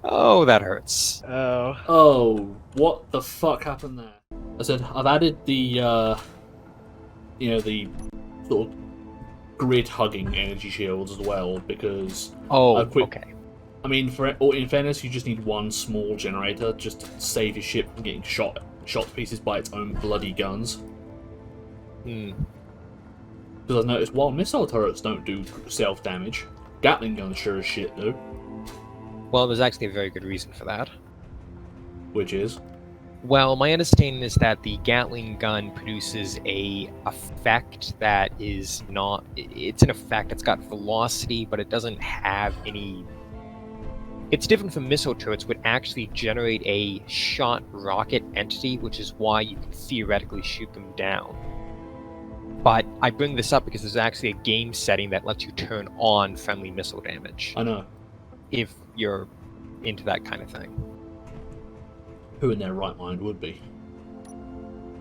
Oh, that hurts. Oh. Oh, what the fuck happened there? I said I've added the the sort of grid hugging energy shields as well because Okay. I mean, in fairness, you just need one small generator just to save your ship from getting shot to pieces by its own bloody guns. Hmm. Because I've noticed while missile turrets don't do self damage, Gatling guns sure as shit do. Well, there's actually a very good reason for that. Which is? Well, my understanding is that the Gatling gun produces a effect that is not... It's an effect that's got velocity, but it doesn't have any... It's different from missile turrets, which actually generate a shot rocket entity, which is why you can theoretically shoot them down. But I bring this up because there's actually a game setting that lets you turn on friendly missile damage. I know. If you're into that kind of thing. Who in their right mind would be?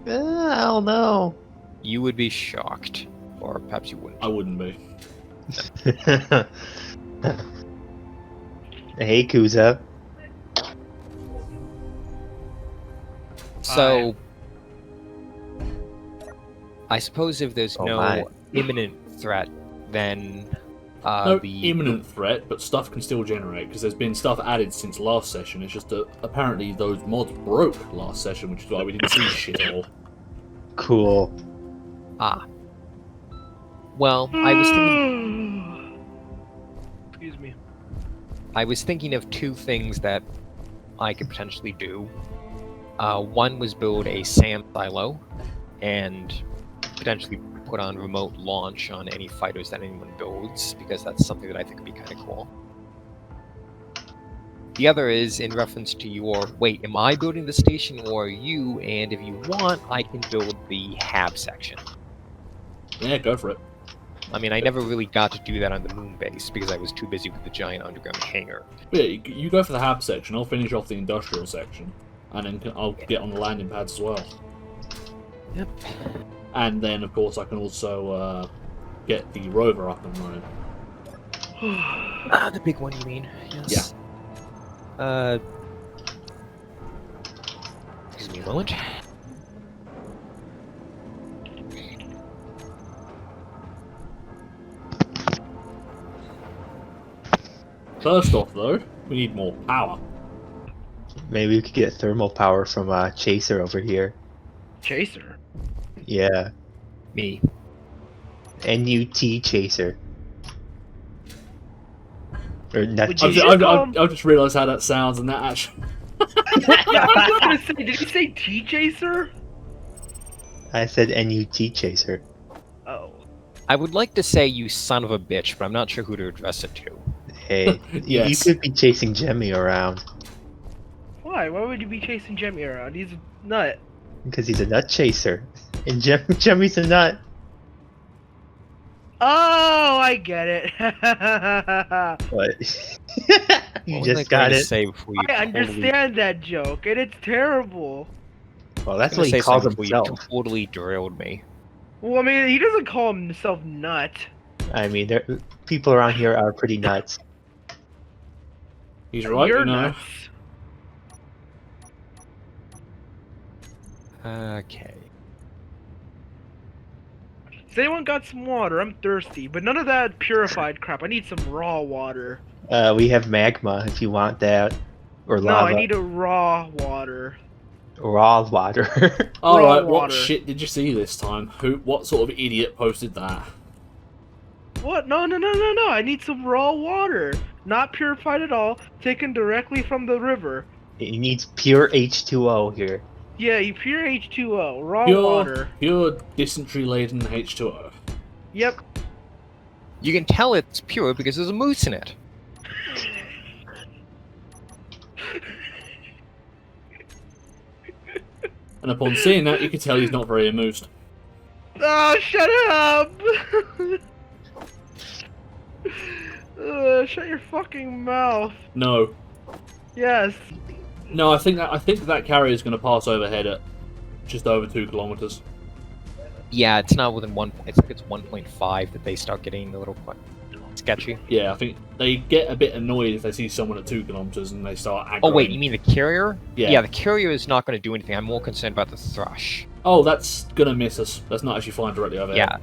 I don't know. You would be shocked. Or perhaps you wouldn't. I wouldn't be. Hey, Kuza. So... I suppose if there's no imminent threat, then no imminent threat, but stuff can still generate, because there's been stuff added since last session. It's just that apparently those mods broke last session, which is why we didn't see shit at all. Cool. Well, I was thinking... Excuse me. I was thinking of two things that I could potentially do. One was build a SAM silo, and potentially put on remote launch on any fighters that anyone builds, because that's something that I think would be kind of cool. The other is in reference to your... Wait, am I building the station or are you? And if you want, I can build the HAB section. Yeah, go for it. I mean, I never really got to do that on the moon base because I was too busy with the giant underground hangar. Yeah, you go for the HAB section, I'll finish off the industrial section, and then I'll get on the landing pads as well. Yep. And then, of course, I can also get the rover up and running. The big one, you mean? Yes. Yeah. Excuse me a moment. First off, though, we need more power. Maybe we could get thermal power from Chaser over here. Chaser? Yeah. Me. NUT Chaser. Or Nut I've just realised how that sounds, and that actually... Yeah, I was gonna say, did you say T-Chaser? I said NUT Chaser. Oh. I would like to say you son of a bitch, but I'm not sure who to address it to. Hey, Yes. you could be chasing Jemmy around. Why? Why would you be chasing Jemmy around? He's a nut. Because he's a nut chaser. And Jemmy's a nut. Oh, I get it. What? You What was just I got going to it. say before you I understand that joke, and it's terrible. Well, that's what he calls himself. You totally derailed me. Well, I mean, he doesn't call himself nut. I mean, people around here are pretty nuts. He's right, You're you know. nuts. Okay. Has anyone got some water? I'm thirsty, but none of that purified crap. I need some raw water. We have magma if you want that. Or No, lava. I need a raw water. Raw water. Alright, what water. shit did you see this time? What sort of idiot posted that? What? No. I need some raw water. Not purified at all. Taken directly from the river. It needs pure H2O here. Yeah, you pure H2O. Raw water. Pure dysentery-laden H2O. Yep. You can tell it's pure because there's a moose in it. And upon seeing that, you can tell he's not very amused. Oh, shut up! Shut your fucking mouth. No. Yes. No, I think that carrier is going to pass overhead at just over 2 kilometers. Yeah, it's not within one. I think it's 1.5 that they start getting a little. sketchy. Yeah, I think they get a bit annoyed if they see someone at 2 kilometers and they start aggroing. Oh wait, you mean the carrier? Yeah. the carrier is not going to do anything. I'm more concerned about the thrush. Oh, that's gonna miss us. That's not actually flying directly over Yeah.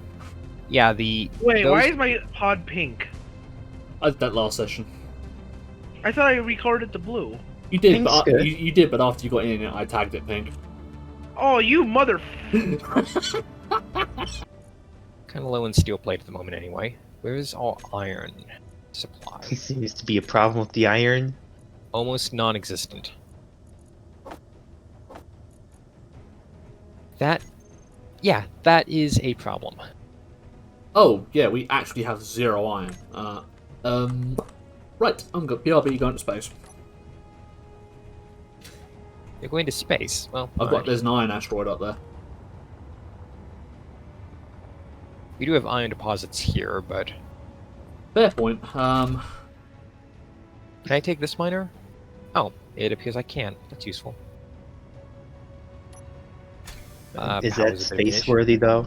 Yeah, Wait, those- why is my pod pink? I did that last session. I thought I recorded the blue. You did, Pink's but good. you did, but after you got in, I tagged it pink. Oh, you mother... Kind of low in steel plate at the moment, anyway. Where's all iron supply? Seems to be a problem with the iron. Almost non-existent. That is a problem. Oh, yeah, we actually have 0 iron. Right, I'm good. BRB going to space. They're going to space. Well, There's an iron asteroid up there. we do have iron deposits here, but Fair point. can I take this miner? Oh, it appears I can. That's useful. Is power's that a bit of an space issue. worthy though?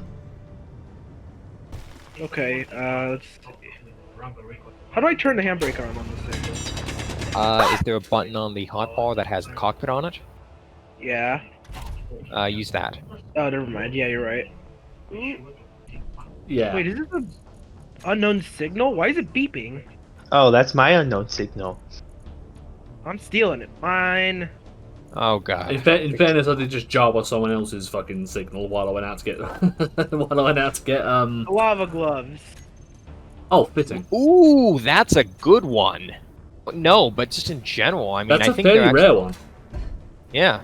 Okay, let's see. How do I turn the handbrake on this thing? Is there a button on the hotbar that has the cockpit on it? Yeah. Use that. Oh, never mind. Yeah, you're right. Yeah. Wait, is this an unknown signal? Why is it beeping? Oh, that's my unknown signal. I'm stealing it. Mine. Oh god. In fairness, I did just Java someone else's fucking signal while I went out to get Lava gloves. Oh, fitting. Ooh, that's a good one. No, but just in general, I mean, That's I a think they're fairly actually, rare one. Yeah.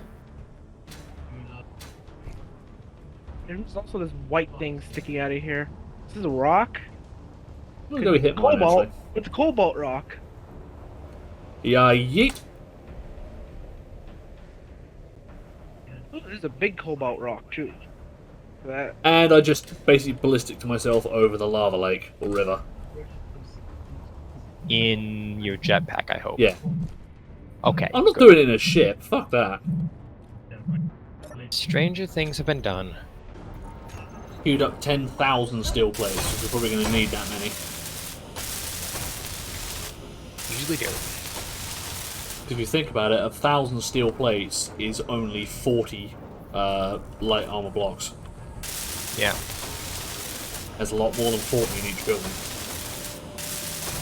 There's also this white thing sticking out of here. This is a rock? I'm gonna go hit mine, Cobalt. actually. It's a cobalt rock. Yeah, yeet. Ooh, this is a big cobalt rock, too. That. And I just basically ballistic to myself over the lava lake or river. In your jetpack, I hope. Yeah. Okay. I'm not good. doing it in a ship. Fuck that. Stranger things have been done. Queued up 10,000 steel plates, because we're probably going to need that many. Usually do. If you think about it, 1,000 steel plates is only 40 light armor blocks. Yeah. There's a lot more than 40 in each building.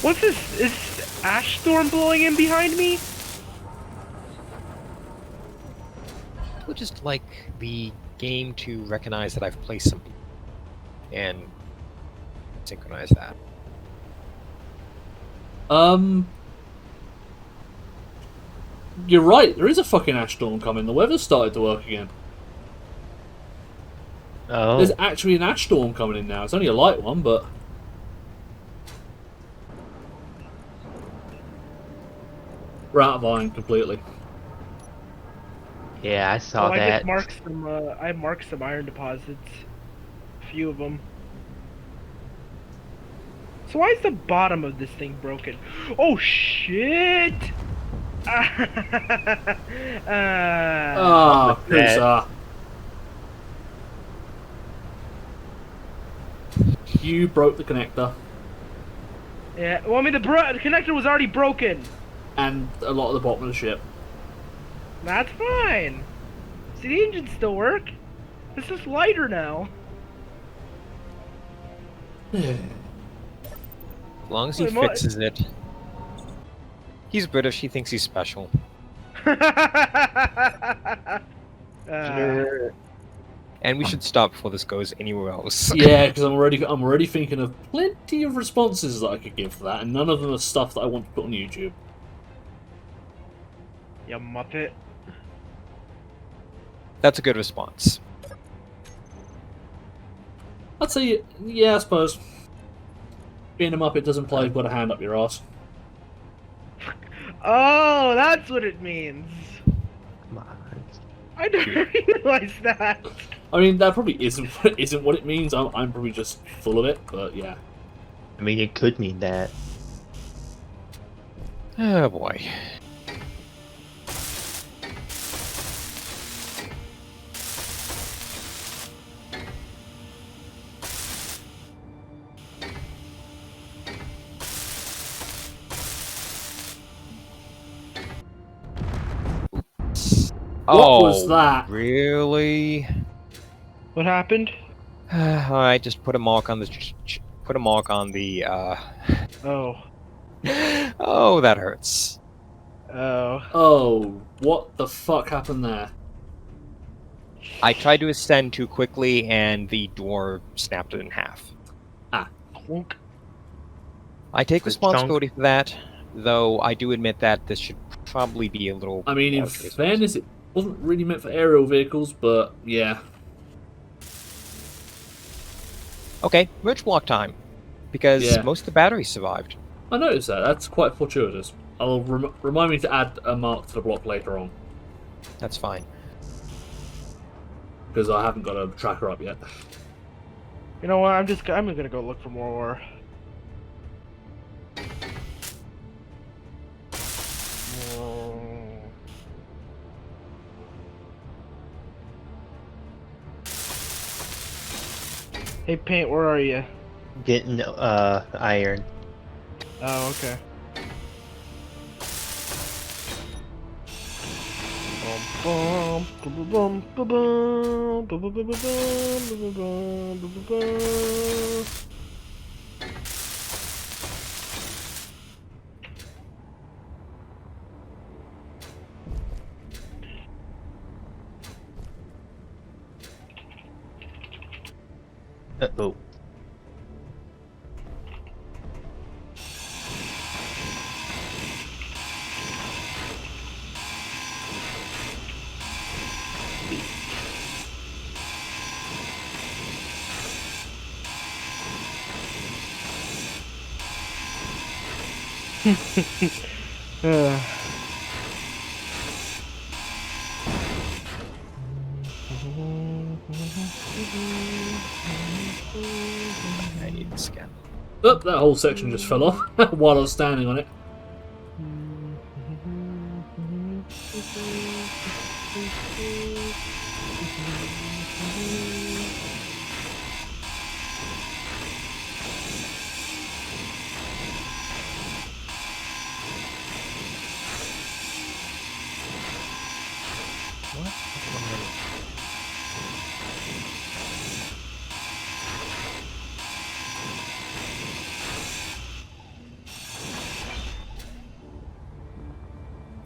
What's this? Is ash storm blowing in behind me? I would just like the game to recognize that I've placed some and synchronize that. You're right, there is a fucking ash storm coming. The weather's started to work again. Oh, There's actually an ash storm coming in now. It's only a light one, but... we're out of iron completely. yeah, I saw I that. just marked some. I marked some iron deposits. A few of them. So why is the bottom of this thing broken? Oh shit! Ah, Kusa. You broke the connector, Yeah. Well, I mean the connector was already broken. and a lot of the bottom of the ship. That's fine. See, the engines still work. It's just lighter now. As long as he Wait, what? fixes it. He's British, he thinks he's special. And we should stop before this goes anywhere else. Yeah, because I'm already thinking of plenty of responses that I could give for that, and none of them are stuff that I want to put on YouTube. You muppet. That's a good response. I'd say, yeah, I suppose. Being a Muppet doesn't play, put a hand up your ass. Oh, that's what it means. Come on. I didn't realize that. I mean, that probably isn't what it means. I'm probably just full of it, but yeah. I mean, it could mean that. Oh boy. What was that? Really? What happened? All right, just put a mark on the. Put a mark on the. Oh. Oh, that hurts. Oh. Oh, what the fuck happened there? I tried to ascend too quickly, and the door snapped it in half. Clunk. I take Quick responsibility for that, though I do admit that this should probably be a little. I mean, in more graceful. fairness, it wasn't really meant for aerial vehicles, but yeah. Okay, rich block time, because Yeah. most of the batteries survived. I noticed that. That's quite fortuitous. I'll remind me to add a mark to the block later on, That's fine. because I haven't got a tracker up yet. You know what? I'm gonna go look for more ore. Hey, Paint, where are you? Getting iron. Oh, okay. Bum, bum, bum, bum, bum, bum, bum, bum, bum, bum, bum, bum, bum. Oh. I need the scan. Oh, that whole section just fell off while I was standing on it.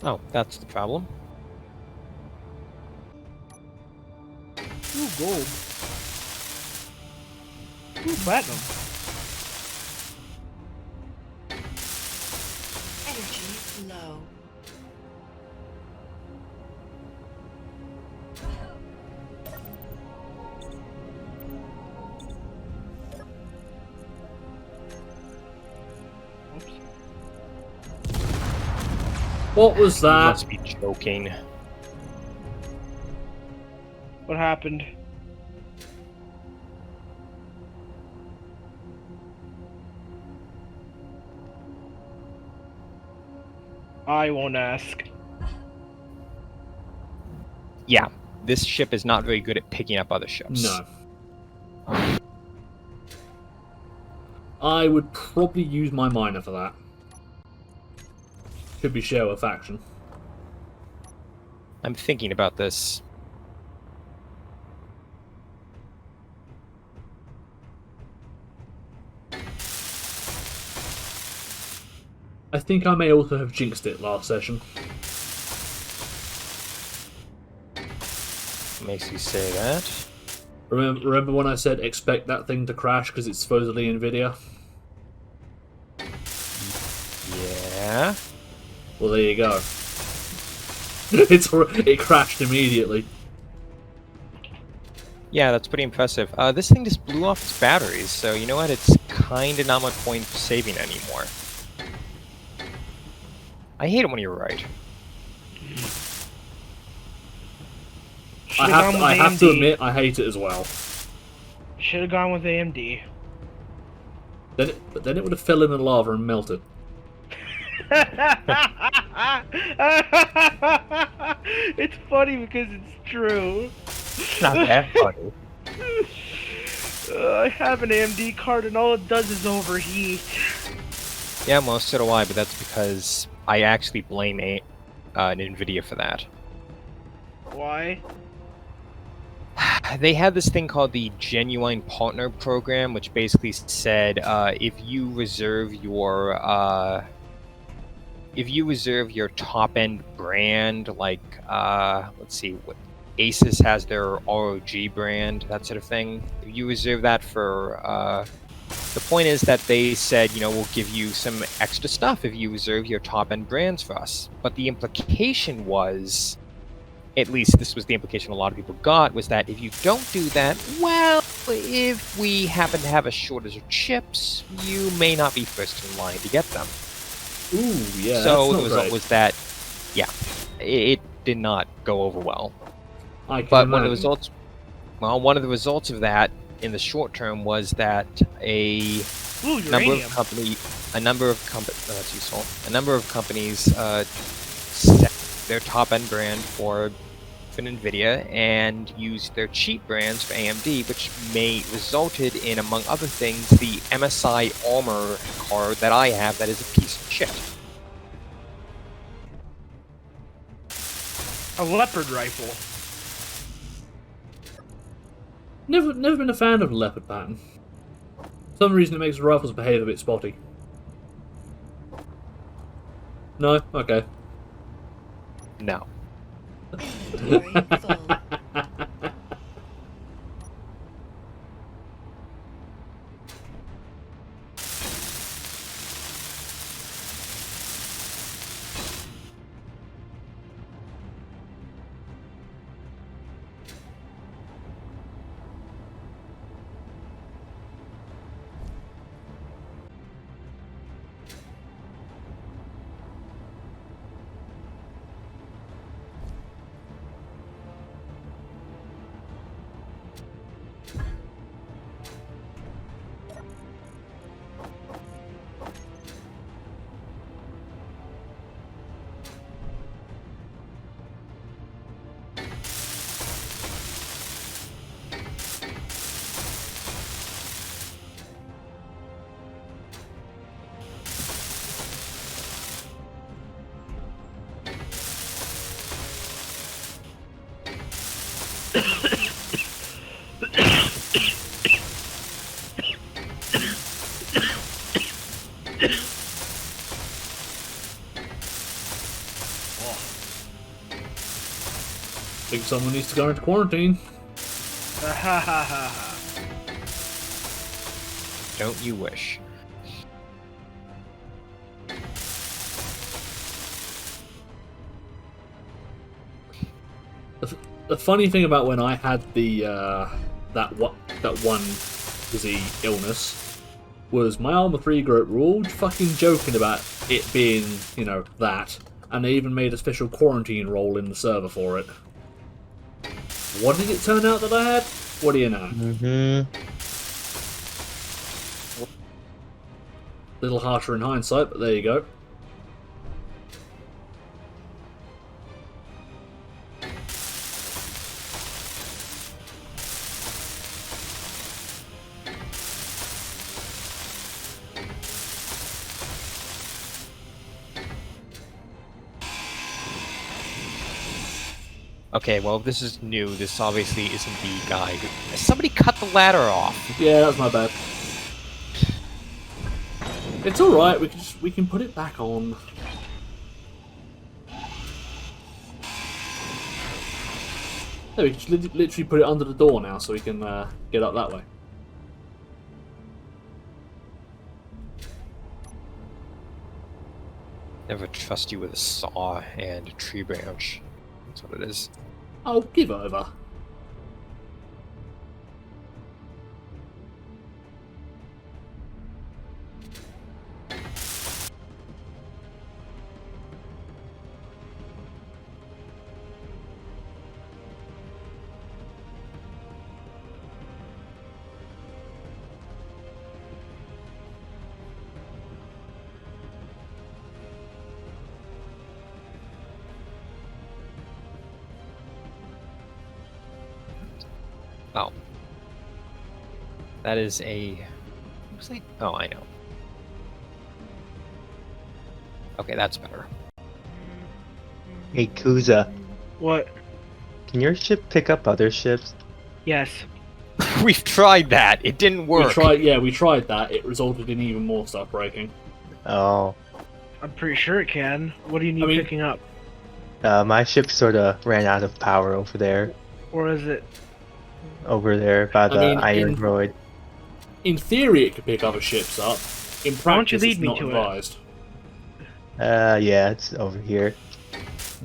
Oh, that's the problem. Ooh, gold. Ooh, platinum. Energy low. What was You that? must be joking. What happened? I won't ask. Yeah, this ship is not very good at picking up other ships. No. I would probably use my miner for that. Could be share a faction. I'm thinking about this. I think I may also have jinxed it last session. Makes you say that. Remember when I said expect that thing to crash because it's supposedly NVIDIA? Yeah. Well, there you go. It crashed immediately. Yeah, that's pretty impressive. This thing just blew off its batteries, so you know what? It's kind of not much point saving anymore. I hate it when you're right. I have to admit, I hate it as well. Should have gone with AMD. But then it would have fell in the lava and melted. It's funny because it's true. It's not that funny. I have an AMD card and all it does is overheat. Yeah, well, so do I, but that's because I actually blame NVIDIA for that. Why? They had this thing called the Genuine Partner Program, which basically said if you reserve your top end brand, like let's see, what Asus has their ROG brand, that sort of thing. If you reserve that for the point is that they said, we'll give you some extra stuff if you reserve your top end brands for us. But the implication was, at least this was the implication a lot of people got, was that if you don't do that, well, if we happen to have a shortage of chips, you may not be first in line to get them. Ooh, yeah. So that's the not result great. was that, yeah, it did not go over well. I can But imagine. one of the results of that in the short term was that a Ooh, number uranium. of companies set their top end brand for NVIDIA and used their cheap brands for AMD, which resulted in, among other things, the MSI Armor card that I have that is a piece of shit. A leopard rifle. Never been a fan of the leopard pattern. For some reason it makes the rifles behave a bit spotty. No? Okay. No. Inventory full. Think someone needs to go into quarantine. Ha ha ha ha. Don't you wish? The funny thing about when I had the that one disease illness was my Arma 3 group were all fucking joking about it being, that, and they even made a special quarantine role in the server for it. What did it turn out that I had? What do you know? Mm-hmm. Little harsher in hindsight, but there you go. Okay, well, this is new. This obviously isn't the guide. Somebody cut the ladder off. Yeah, that's my bad. It's all right. We can put it back on. There, we can just literally put it under the door now, so we can get up that way. Never trust you with a saw and a tree branch. That's what it is. Oh, give over. Oh. That is a... Oh, I know. Okay, that's better. Hey, Kuza, What? Can your ship pick up other ships? Yes. We've tried that. It didn't work. We tried that. It resulted in even more stuff breaking. Oh. I'm pretty sure it can. What do you need picking up? My ship sort of ran out of power over there. Or is it? Over there by the iron droid. In theory, it could pick other ships up. In practice, Why don't you lead it's me not to advised. Yeah, it's over here.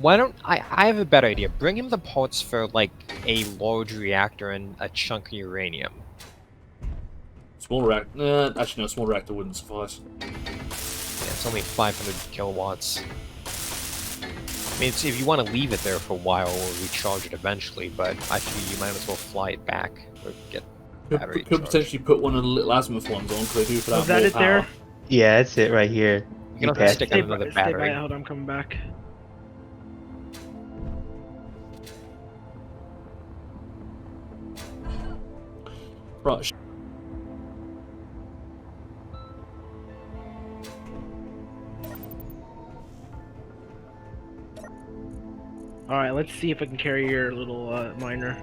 Why don't I have a better idea. Bring him the parts for, like, a large reactor and a chunk of uranium. Small reactor... actually, no, small reactor wouldn't suffice. Yeah, it's only 500 kilowatts. I mean, if you want to leave it there for a while or recharge it eventually, but I figure you might as well fly it back or get battery Could potentially put one of the little azimuth ones on, because they do put out more it power. there? Yeah, that's it right here. You can also stick another Stay by battery. it. Hold on, I'm coming back. Right. Alright, let's see if I can carry your little miner.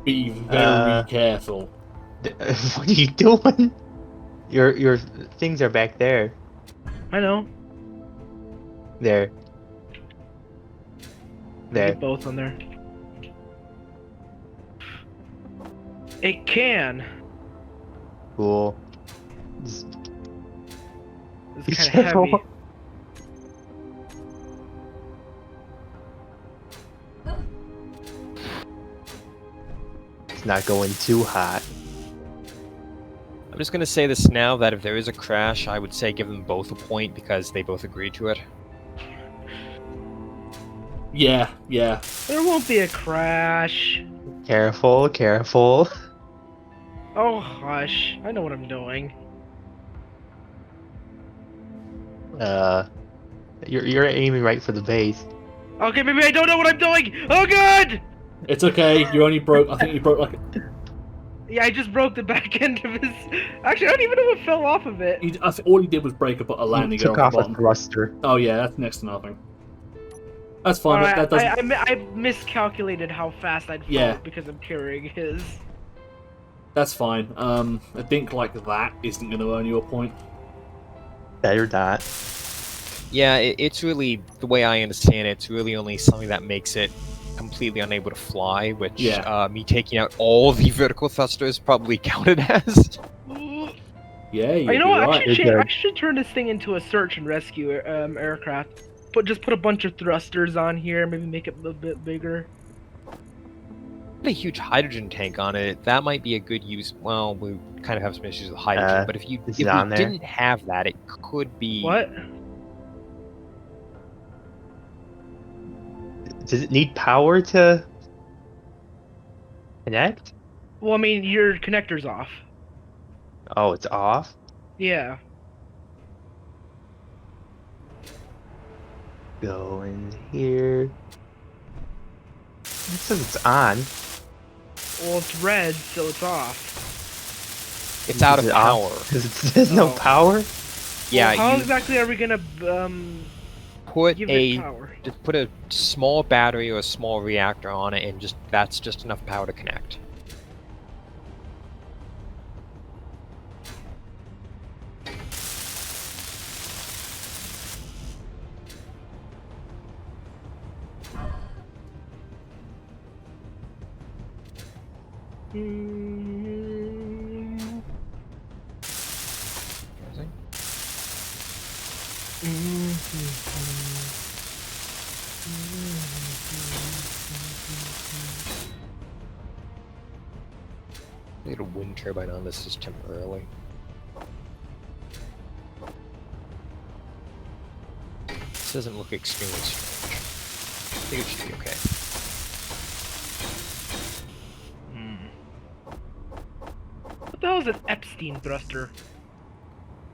Be very careful. What are you doing? Your things are back there. I know. There. There. Get both on there. It can. Cool. It's Be kind of careful. heavy. It's not going too hot. I'm just gonna say this now, that if there is a crash, I would say give them both a point because they both agreed to it. Yeah, yeah. There won't be a crash. Careful, careful. Oh, hush. I know what I'm doing. You're aiming right for the base. Okay, maybe I don't know what I'm doing. Oh, God! It's okay. You only broke... I think you broke like... Yeah, I just broke the back end of his... Actually, I don't even know what fell off of it. I think all he did was break a landing gear Took on off the a bottom. thruster. Oh yeah, that's next to nothing. That's fine. Alright, That doesn't... I miscalculated how fast I'd fall Yeah. because I'm carrying his. That's fine. A dink like that isn't going to earn you a point. Better not. Yeah, it's really, the way I understand it, it's really only something that makes it completely unable to fly, which me taking out all the vertical thrusters probably counted as. Yeah, You know what? right. I should turn this thing into a search and rescue aircraft. Just put a bunch of thrusters on here, maybe make it a bit bigger. A huge hydrogen tank on it. That might be a good use. Well, we kind of have some issues with hydrogen, but if we didn't have that, it could be. What? Does it need power to connect? Well, I mean, your connector's off. Oh, it's off? Yeah. Go in here. It says it's on. Well, it's red, so it's off. It's out of power. There's no power? Yeah. Well, how exactly are we gonna put give it power? Just put a small battery or a small reactor on it, and that's just enough power to connect. Need a wind turbine on this just temporarily. This doesn't look extremely strange. I think it should be okay. What the hell is an Epstein thruster?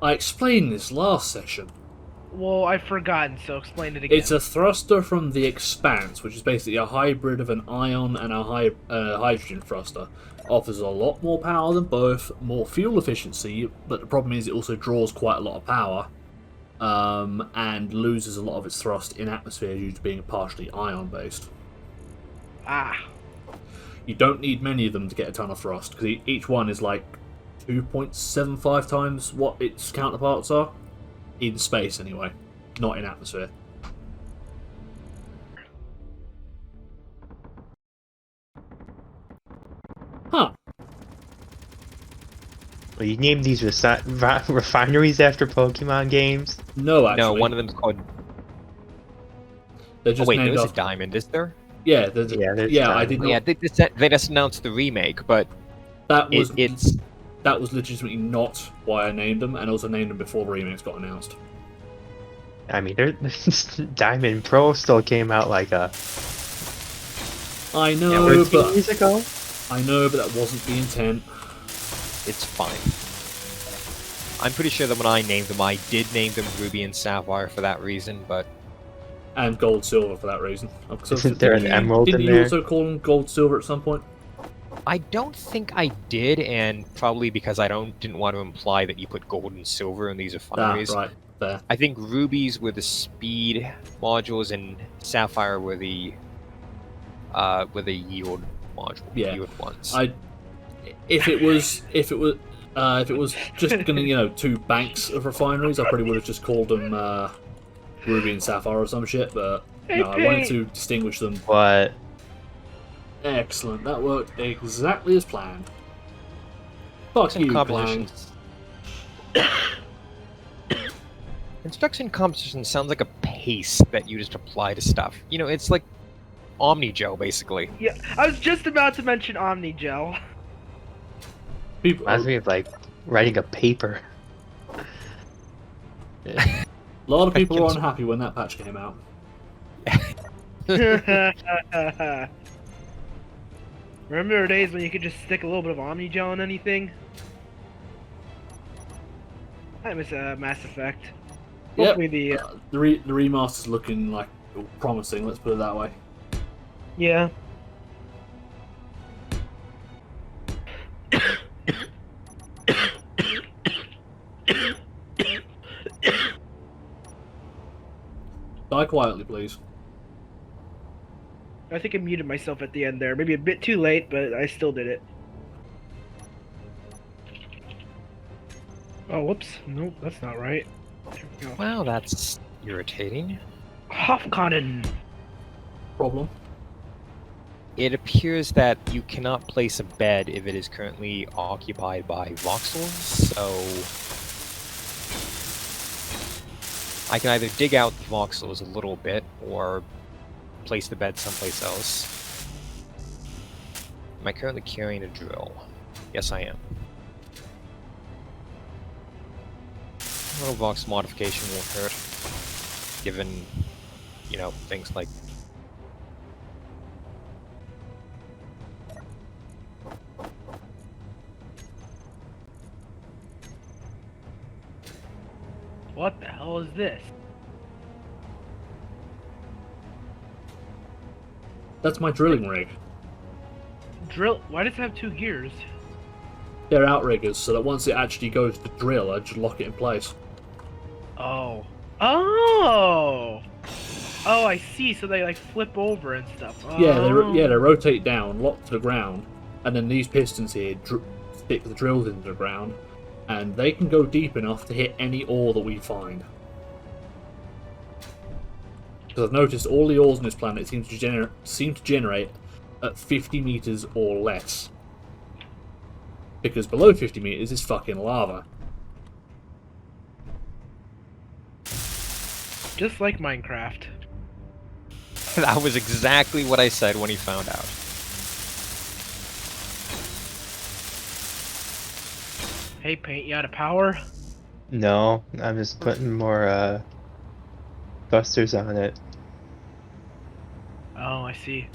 I explained this last session. Well, I've forgotten, so explain it again. It's a thruster from the Expanse, which is basically a hybrid of an ion and a hydrogen thruster. Offers a lot more power than both, more fuel efficiency, but the problem is it also draws quite a lot of power, and loses a lot of its thrust in atmosphere due to being partially ion-based. Ah. You don't need many of them to get a ton of thrust, because each one is like 2.75 times what its counterparts are. In space, anyway. Not in atmosphere. Huh. Well, you name these refineries after Pokemon games? No, actually. No, one of them's called. They're Oh just wait, named there's a after... diamond, is there? Yeah, Yeah, there's yeah, I Diamond. did Oh, not... yeah, they just announced the remake, but That was it's that was legitimately not why I named them, and I also named them before the remakes got announced. I mean, Diamond Pro still came out like I know, 13 but years ago. I know, but that wasn't the intent. it's fine. I'm pretty sure that when I named them, I did name them Ruby and Sapphire for that reason, but And gold, silver for that reason. So, Isn't there an emerald didn't in you there? also call them gold, silver at some point? I don't think I did, and probably because I didn't want to imply that you put gold and silver in these refineries. Right, there. I think rubies were the speed modules, and sapphire were the yield module. Yeah. Yield ones. If it was just gonna, 2 banks of refineries, I probably would have just called them Ruby and Sapphire or some shit, but no, I wanted to distinguish them. What? Excellent, that worked exactly as planned. Fuck Construction you, Clang. compositions. Construction composition sounds like a paste that you just apply to stuff. It's like Omnigel, basically. Yeah, I was just about to mention Omnigel. People, Reminds me of like writing a paper. a lot of people were unhappy when that patch came out. Remember the days when you could just stick a little bit of Omnigel in anything? I miss Mass Effect. Yep. Hopefully The remaster's looking like promising, let's put it that way. yeah. Die quietly, please. I think I muted myself at the end there. Maybe a bit too late, but I still did it. Oh, whoops. Nope, that's not right. There we go. Wow, that's irritating. Hofkonnen. Problem. It appears that you cannot place a bed if it is currently occupied by voxels, so I can either dig out the voxels a little bit or place the bed someplace else. Am I currently carrying a drill? Yes, I am. A little vox modification won't hurt, given, things like What the hell is this? That's my drilling rig. Drill. Why does it have 2 gears? They're outriggers, so that once it actually goes to drill, I just lock it in place. Oh. Oh! Oh, I see. So they like flip over and stuff. Oh. Yeah, they rotate down, lock to the ground, and then these pistons here stick the drills into the ground, and they can go deep enough to hit any ore that we find. Because I've noticed all the ores on this planet seem to generate at 50 meters or less. Because below 50 meters is fucking lava. Just like Minecraft. that was exactly what I said when he found out. Hey, Paint, you out of power? No, I'm just putting more busters on it. Oh, I see.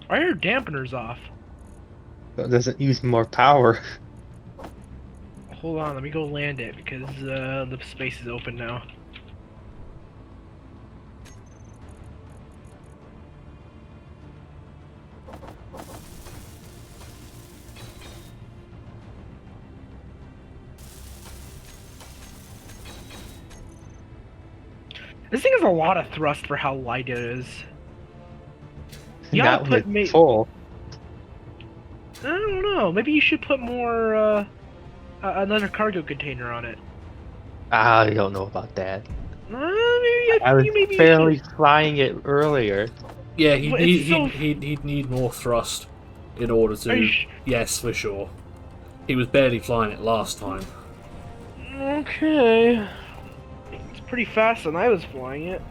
Why are your dampeners off? So it doesn't use more power. Hold on, let me go land it because the space is open now. This thing has a lot of thrust for how light it is. You Not gotta when put it's full. I don't know. Maybe you should put more another cargo container on it. I don't know about that. Maybe I was maybe you barely should. flying it earlier. Yeah, But it's so. he'd need more thrust in order Are you to. Yes, for sure. He was barely flying it last time. Okay. It's pretty fast when I was flying it.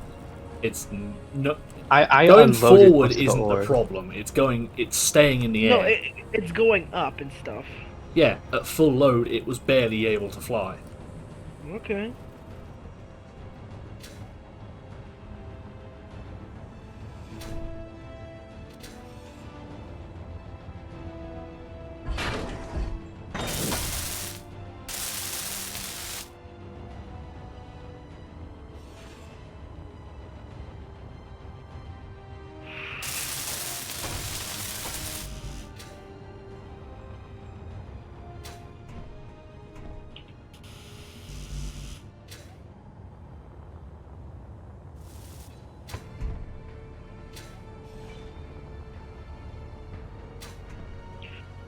It's no I going unloaded forward most of the isn't the ore. problem. It's staying in the No, air. it's going up and stuff. Yeah, at full load, it was barely able to fly. Okay.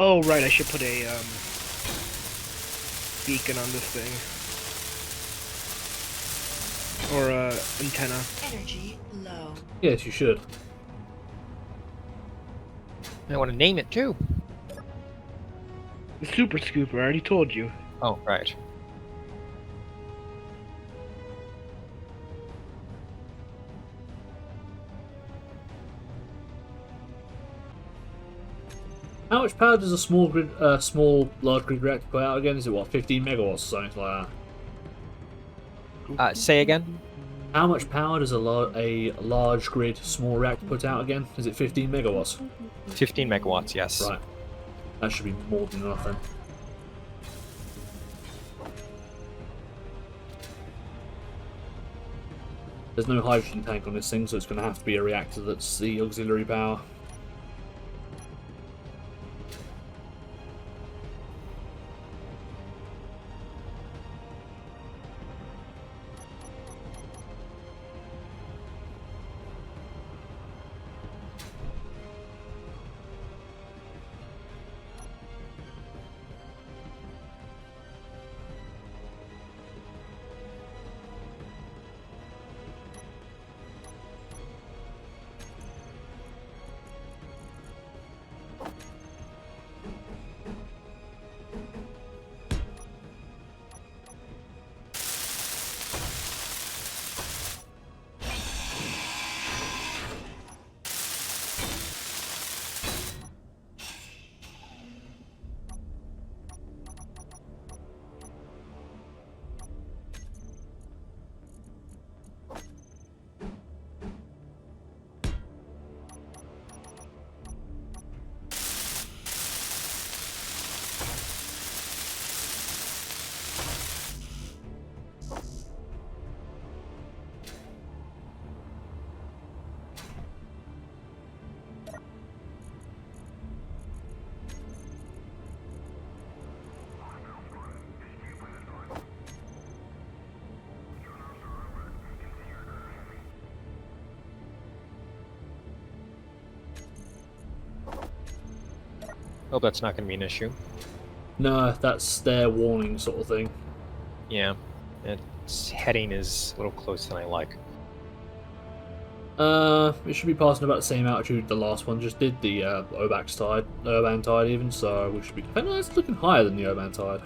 Oh right, I should put a beacon on this thing. Or antenna. Energy low. Yes, you should. I want to name it too. The super scooper, I already told you. Oh, right. How much power does a large grid reactor put out again? Is it what, 15 megawatts or something like that? Say again? How much power does a large grid small reactor put out again? Is it 15 megawatts? 15 megawatts, yes. Right. That should be more than enough then. There's no hydrogen tank on this thing, so it's going to have to be a reactor that's the auxiliary power. Hope that's not going to be an issue. No, that's their warning sort of thing. Yeah. Its heading is a little closer than I like. It should be passing about the same altitude the last one just did, the Urban tide even, so we should be... I know it's looking higher than the Urban tide.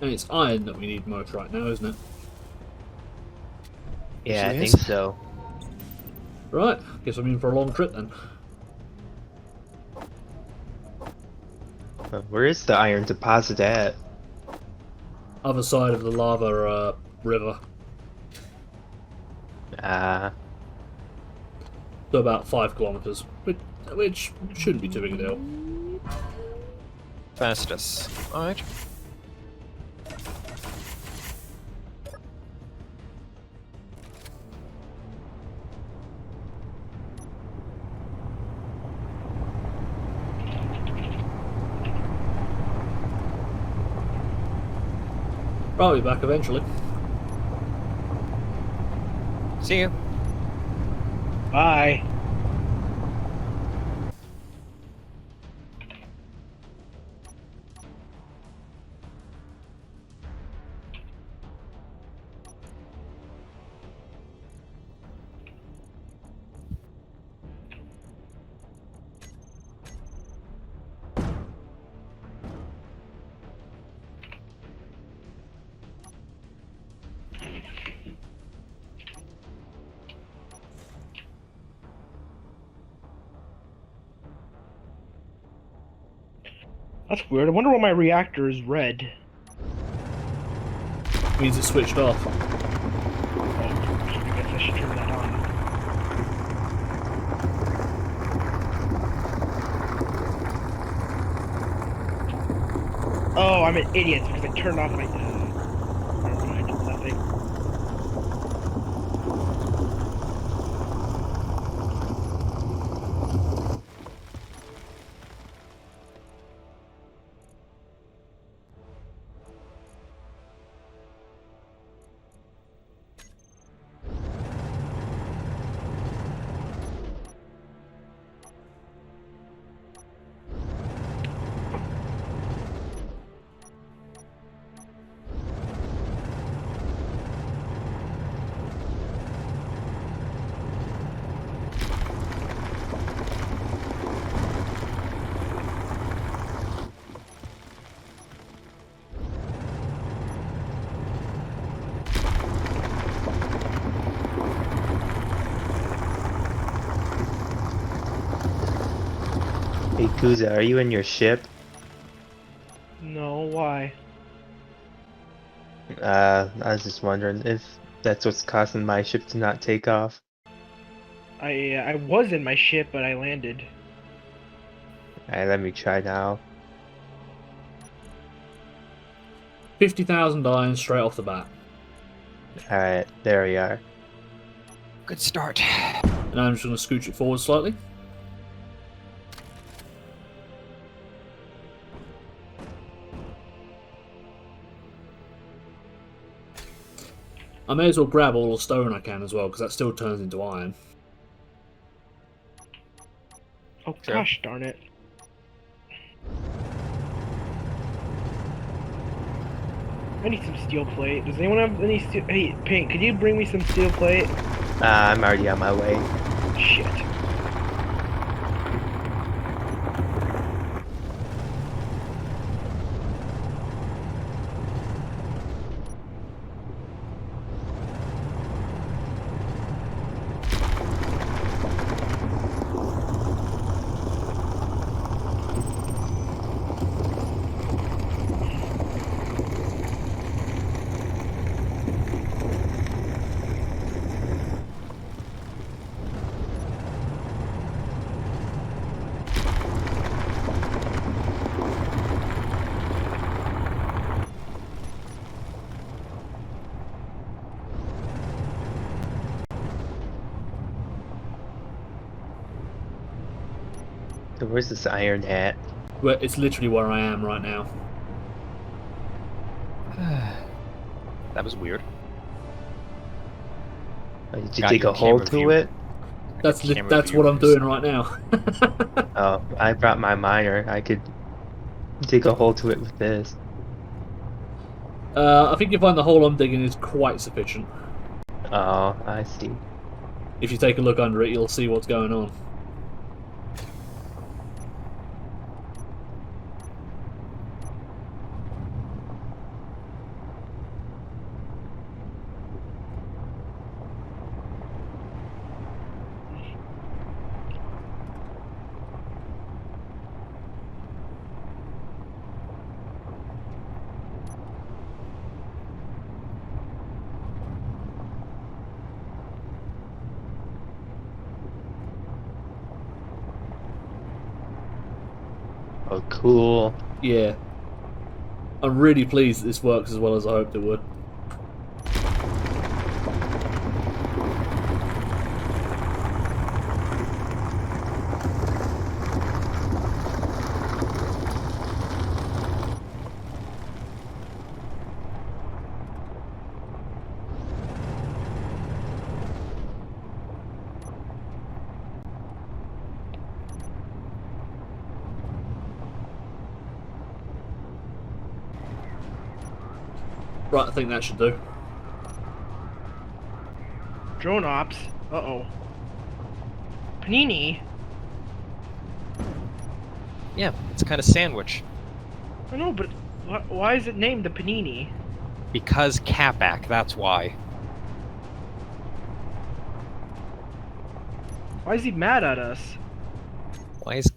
And it's iron that we need most right now, isn't it? Yeah, I Yes, it think is. so. Right, guess I'm in for a long trip then. Where is the iron deposit at? Other side of the lava river. Ah, So about 5 kilometers, which shouldn't be too big a deal. Fastest. Alright. I'll be back eventually. See you. Bye. That's weird. I wonder why my reactor is red. Means it's switched off. Oh, I guess I should turn that on. Oh, I'm an idiot because I turned off my. Never mind, nothing. hey Kuza, are you in your ship? No, why? I was just wondering if that's what's causing my ship to not take off. I was in my ship, but I landed. Alright, let me try now. 50,000 iron straight off the bat. Alright, there we are. Good start. And I'm just going to scooch it forward slightly. I may as well grab all the stone I can as well, because that still turns into iron. Oh Sure. gosh darn it. I need some steel plate. Does anyone have any steel? Hey, Pink, could you bring me some steel plate? I'm already on my way. Shit. So where's this iron at? Well, it's literally where I am right now. That was weird. Did you Got dig your a hole camera to view. it? That's Camera that's view what I'm for a doing right now. Oh, I brought my miner. I could dig a hole to it with this. I think you find the hole I'm digging is quite sufficient. Oh, I see. If you take a look under it, you'll see what's going on. Oh, cool. Yeah. I'm really pleased that this works as well as I hoped it would. Right, I think that should do. Drone ops. Uh-oh. Panini? Yeah, it's kind of sandwich. I know, but why is it named the Panini? Because Capac, that's why. Why is he mad at us? Why is...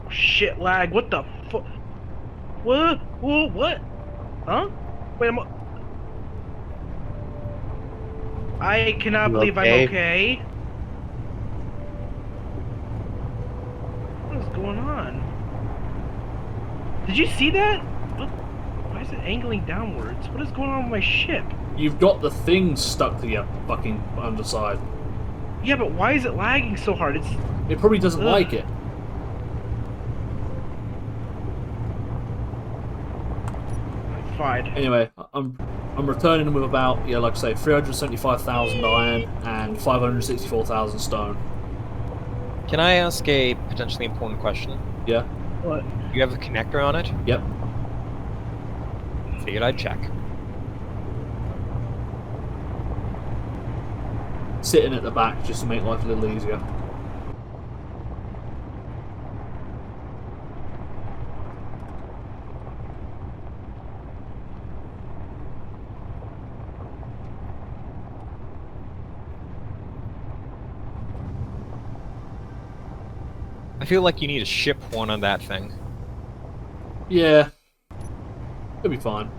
Shit, lag. What the fuck? What? Whoa, what? Huh? Wait, I cannot You believe okay? I'm okay. What is going on? Did you see that? What? Why is it angling downwards? What is going on with my ship? You've got the thing stuck to your fucking underside. Yeah, but why is it lagging so hard? It's It probably doesn't Ugh. like it. fine. Anyway, I'm returning with about, yeah, like I say, 375,000 iron and 564,000 stone. Can I ask a potentially important question? Yeah? What? You have a connector on it? Yep. Figured I'd check. Sitting at the back just to make life a little easier. I feel like you need to ship one on that thing. Yeah. It'll be fine.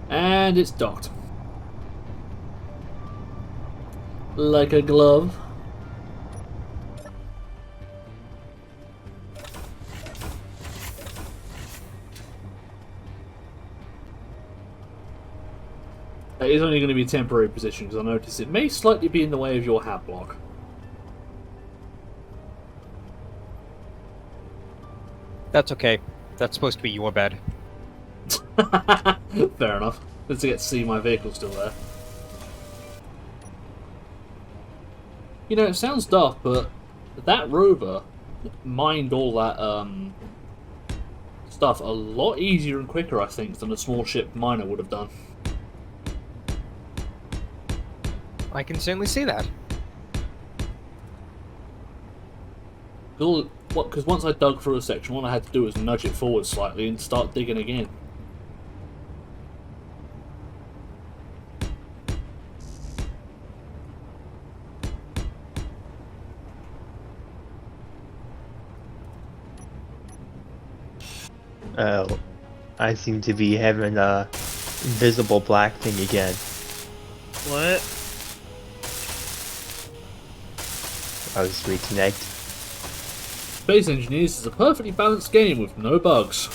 And it's docked. Like a glove. It is only going to be a temporary position because I notice it may slightly be in the way of your hat block. That's okay. That's supposed to be your bed. Fair enough. Let's get to see my vehicle still there. You know, it sounds daft, but that rover mined all that stuff a lot easier and quicker, I think, than a small ship miner would have done. I can certainly see that. Because once I dug through a section, what I had to do was nudge it forward slightly and start digging again. Oh, I seem to be having a invisible black thing again. What? I was reconnect. Space Engineers is a perfectly balanced game with no bugs.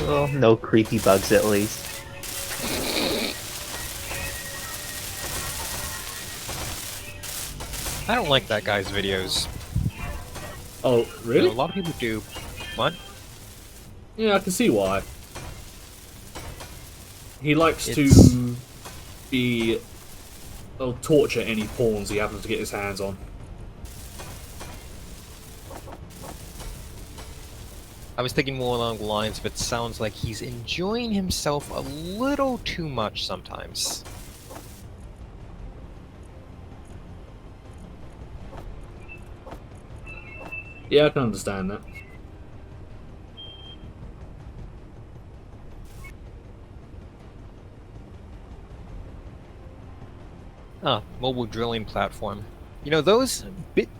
Well, no creepy bugs at least. I don't like that guy's videos. Oh, You really? know, a lot of people do. What? Yeah, I can see why. He likes It's- to be... torture any pawns he happens to get his hands on. I was thinking more along the lines of it sounds like he's enjoying himself a little too much sometimes. Yeah, I can understand that. Ah, mobile drilling platform. You know,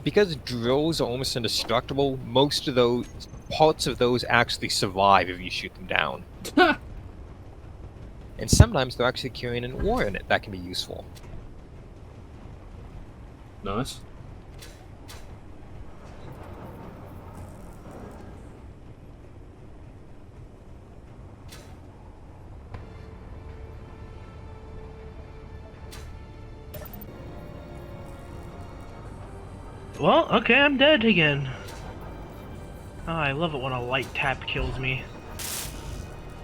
because drills are almost indestructible, most of those parts of those actually survive if you shoot them down. And sometimes they're actually carrying an ore in it that can be useful. Nice. Well, okay, I'm dead again. Oh, I love it when a light tap kills me.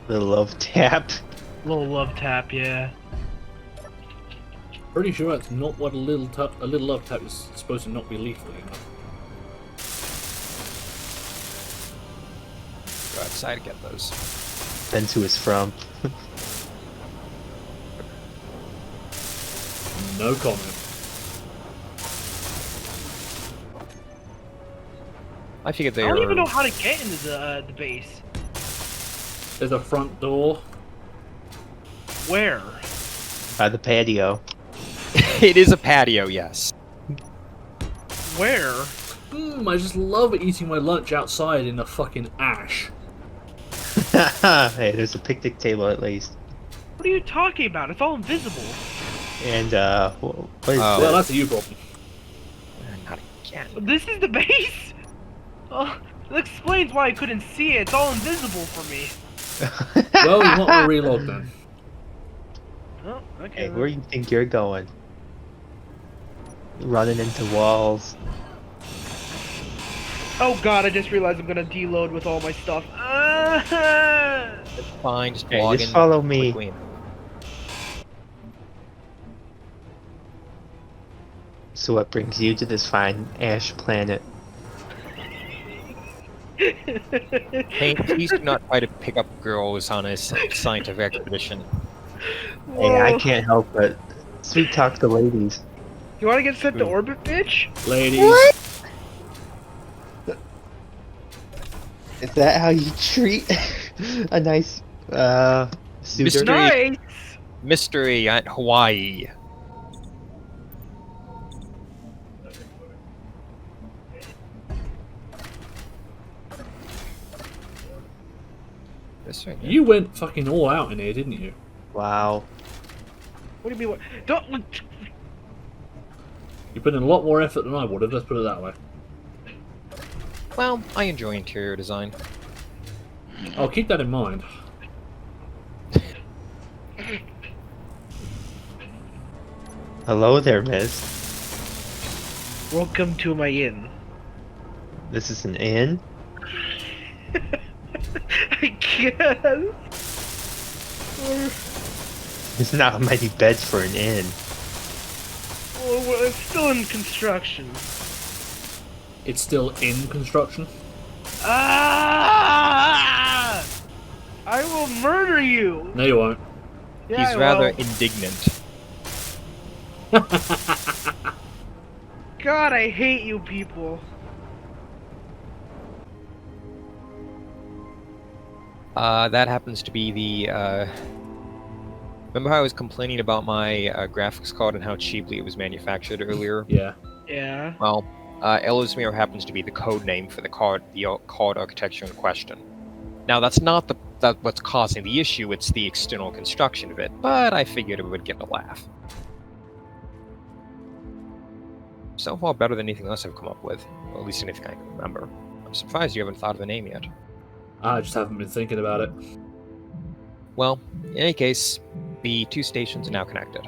The love tap. Little love tap, yeah. Pretty sure that's not what a little love tap is supposed to not be lethal, you know. Go outside to get those. Depends who it's from. No comment. I figured they I don't were... even know how to get into the base. There's a front door. Where? By the patio. It is a patio, yes. Where? I just love eating my lunch outside in the fucking ash. Hey, there's a picnic table at least. What are you talking about? It's all invisible. And, what is Oh. Well, that? that's a you problem. Not again. This is the base? Oh, that explains why I couldn't see it. It's all invisible for me. Well, you want to relog then. Oh, okay. Hey, then. where do you think you're going? Running into walls. Oh god, I just realized I'm gonna deload with all my stuff. It's fine, just Hey, log just in follow me. quickly. So what brings you to this fine ash planet? Hey, please do not try to pick up girls on a scientific expedition. Hey, I Whoa. can't help but sweet talk the ladies. You wanna get sent to Ooh. orbit, bitch? Ladies. Is that how you treat a nice, suitor? Mystery. Nice! Mystery at Hawaii. This right here. You went fucking all out in here, didn't you? Wow. What do you mean, what? Don't. You put in a lot more effort than I would have, let's put it that way. Well, I enjoy interior design. I'll keep that in mind. Hello there, miss. Welcome to my inn. This is an inn? I guess. There's not many beds for an inn. Well, it's still in construction. It's still in construction. Ah! I will murder you. No, you won't. Yeah, He's I rather will. indignant. God, I hate you people. That happens to be the, remember how I was complaining about my graphics card and how cheaply it was manufactured earlier? Yeah. Yeah. Well, Ellesmere happens to be the code name for the card architecture in question. Now, that's not what's causing the issue, it's the external construction of it, but I figured it would get a laugh. So far, better than anything else I've come up with, or at least anything I can remember. I'm surprised you haven't thought of a name yet. I just haven't been thinking about it. Well, in any case, the two stations are now connected.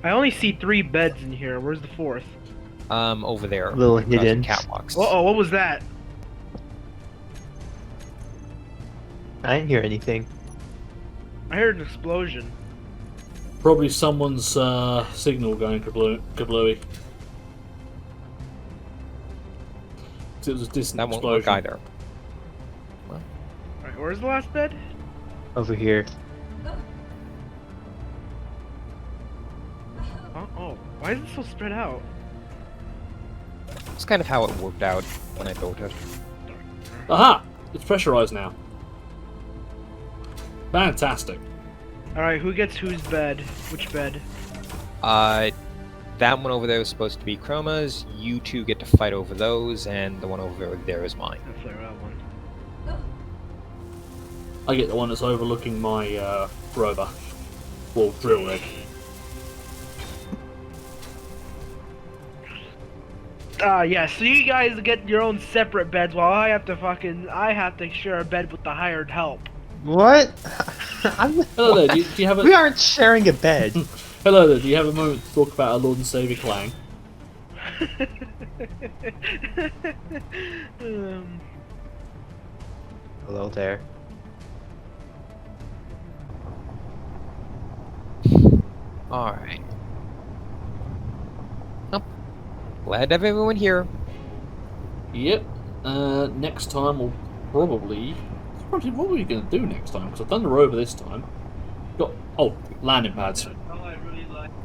I only see 3 beds in here. Where's the 4th? Over there. A little across the hidden. catwalks. Uh oh, what was that? I didn't hear anything. I heard an explosion. Probably someone's signal going kablooey. It was a distant That won't work explosion. either. Alright, where's the last bed? Over here. Oh, why is it so spread out? It's kind of how it worked out when I built it. Aha! It's pressurized now. Fantastic. Alright, who gets whose bed? Which bed? That one over there is supposed to be Chroma's. You two get to fight over those, and the one over there is mine. I'll flare that one. I get the one that's overlooking my rover. Well, drill rig. Yeah, so you guys get your own separate beds while I have to share a bed with the hired help. What? Hello there, do you have We a... aren't sharing a bed. Hello there, do you have a moment to talk about our Lord and Saviour Clang? Hello there. Alright. Oh, glad to have everyone here. Yep. Next time we'll probably... What are we going to do next time? Because I've done the rover this time. Got... Oh, landing pads.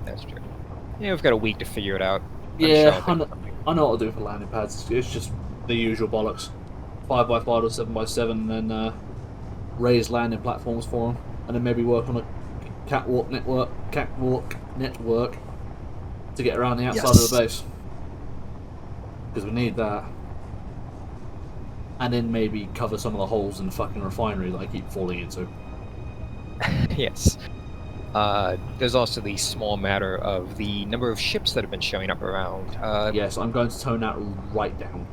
That's true. Yeah, we've got a week to figure it out. I'm Yeah, sure I'll think of something. I know what to do for landing pads. It's just the usual bollocks. 5x5 or 7x7, and then raise landing platforms for them, and then maybe work on a catwalk network to get around the outside of the base. Because we need that. And then maybe cover some of the holes in the fucking refinery that I keep falling into. Yes. There's also the small matter of the number of ships that have been showing up around. Yes, I'm going to tone that right down.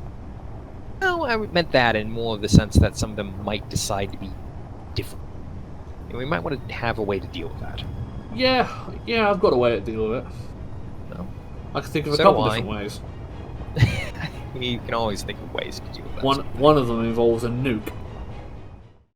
No, I meant that in more of the sense that some of them might decide to be different. And we might want to have a way to deal with that. Yeah, I've got a way to deal with it. No. I can think of a So couple do I. different ways. You can always think of ways to deal with that. One of them involves a nuke.